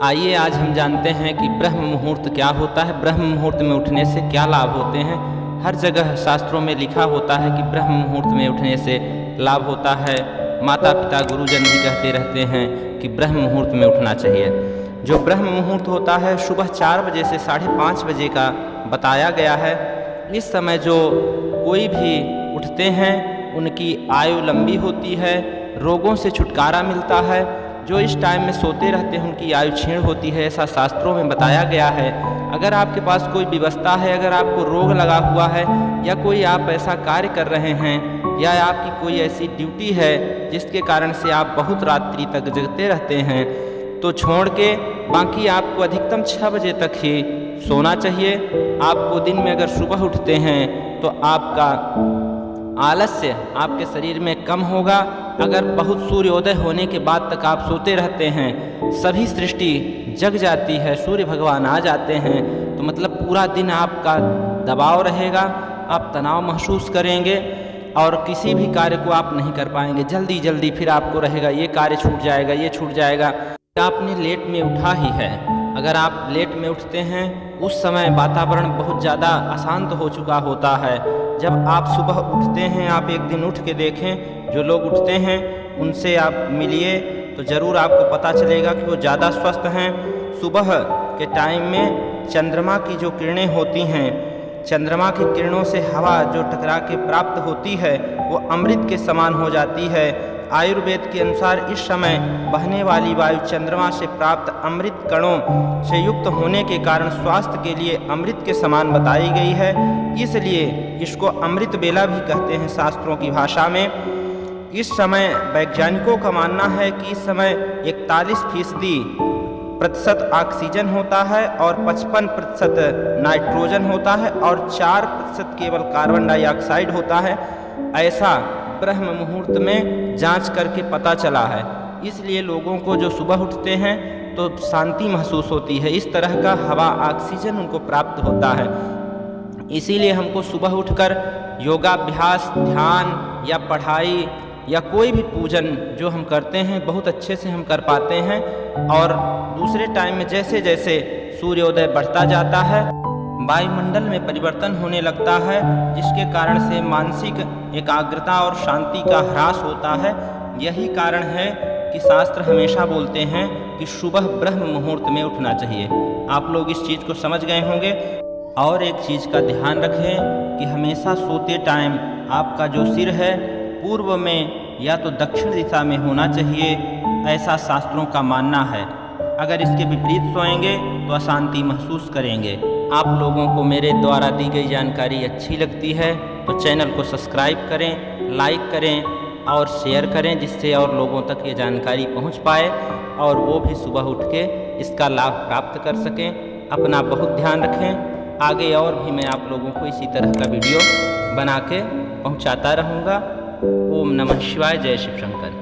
आइए आज हम जानते हैं कि ब्रह्म मुहूर्त क्या होता है, ब्रह्म मुहूर्त में उठने से क्या लाभ होते हैं। हर जगह शास्त्रों में लिखा होता है कि ब्रह्म मुहूर्त में उठने से लाभ होता है। माता पिता गुरुजन भी कहते रहते हैं कि ब्रह्म मुहूर्त में उठना चाहिए। जो ब्रह्म मुहूर्त होता है सुबह 4 बजे से 5:30 बजे का बताया गया है। इस समय जो कोई भी उठते हैं उनकी आयु लंबी होती है, रोगों से छुटकारा मिलता है। जो इस टाइम में सोते रहते हैं उनकी आयु क्षीण होती है, ऐसा शास्त्रों में बताया गया है। अगर आपके पास कोई विवस्था है, अगर आपको रोग लगा हुआ है या कोई आप ऐसा कार्य कर रहे हैं या आपकी कोई ऐसी ड्यूटी है जिसके कारण से आप बहुत रात्रि तक जगते रहते हैं, तो छोड़ के बाकी आपको अधिकतम 6 बजे तक ही सोना चाहिए। आपको दिन में अगर सुबह उठते हैं तो आपका आलस्य आपके शरीर में कम होगा। अगर बहुत सूर्योदय होने के बाद तक आप सोते रहते हैं, सभी सृष्टि जग जाती है, सूर्य भगवान आ जाते हैं, तो मतलब पूरा दिन आपका दबाव रहेगा, आप तनाव महसूस करेंगे और किसी भी कार्य को आप नहीं कर पाएंगे। जल्दी जल्दी फिर आपको रहेगा ये कार्य छूट जाएगा, ये छूट जाएगा। आपने लेट में उठा ही है, अगर आप लेट में उठते हैं उस समय वातावरण बहुत ज़्यादा अशांत हो चुका होता है। जब आप सुबह उठते हैं, आप एक दिन उठ के देखें, जो लोग उठते हैं उनसे आप मिलिए तो ज़रूर आपको पता चलेगा कि वो ज़्यादा स्वस्थ हैं। सुबह के टाइम में चंद्रमा की जो किरणें होती हैं, चंद्रमा की किरणों से हवा जो टकरा के प्राप्त होती है वो अमृत के समान हो जाती है। आयुर्वेद के अनुसार इस समय बहने वाली वायु चंद्रमा से प्राप्त अमृत कणों से युक्त होने के कारण स्वास्थ्य के लिए अमृत के समान बताई गई है। इसलिए इसको अमृत बेला भी कहते हैं शास्त्रों की भाषा में। इस समय वैज्ञानिकों का मानना है कि इस समय 41% ऑक्सीजन होता है और 55% नाइट्रोजन होता है और 4% केवल कार्बन डाइऑक्साइड होता है। ऐसा ब्रह्म मुहूर्त में जांच करके पता चला है। इसलिए लोगों को जो सुबह उठते हैं तो शांति महसूस होती है, इस तरह का हवा ऑक्सीजन उनको प्राप्त होता है। इसीलिए हमको सुबह उठकर योगाभ्यास, ध्यान या पढ़ाई या कोई भी पूजन जो हम करते हैं बहुत अच्छे से हम कर पाते हैं। और दूसरे टाइम में जैसे जैसे सूर्योदय बढ़ता जाता है वायुमंडल में परिवर्तन होने लगता है, जिसके कारण से मानसिक एकाग्रता और शांति का ह्रास होता है। यही कारण है कि शास्त्र हमेशा बोलते हैं कि सुबह ब्रह्म मुहूर्त में उठना चाहिए। आप लोग इस चीज़ को समझ गए होंगे। और एक चीज़ का ध्यान रखें कि हमेशा सोते टाइम आपका जो सिर है पूर्व में या तो दक्षिण दिशा में होना चाहिए, ऐसा शास्त्रों का मानना है। अगर इसके विपरीत सोएंगे तो अशांति महसूस करेंगे। आप लोगों को मेरे द्वारा दी गई जानकारी अच्छी लगती है तो चैनल को सब्सक्राइब करें, लाइक करें और शेयर करें, जिससे और लोगों तक ये जानकारी पहुंच पाए और वो भी सुबह उठ के इसका लाभ प्राप्त कर सकें। अपना बहुत ध्यान रखें। आगे और भी मैं आप लोगों को इसी तरह का वीडियो बना के पहुँचाता रहूँगा। ओम नमः शिवाय। जय शिव शंकर।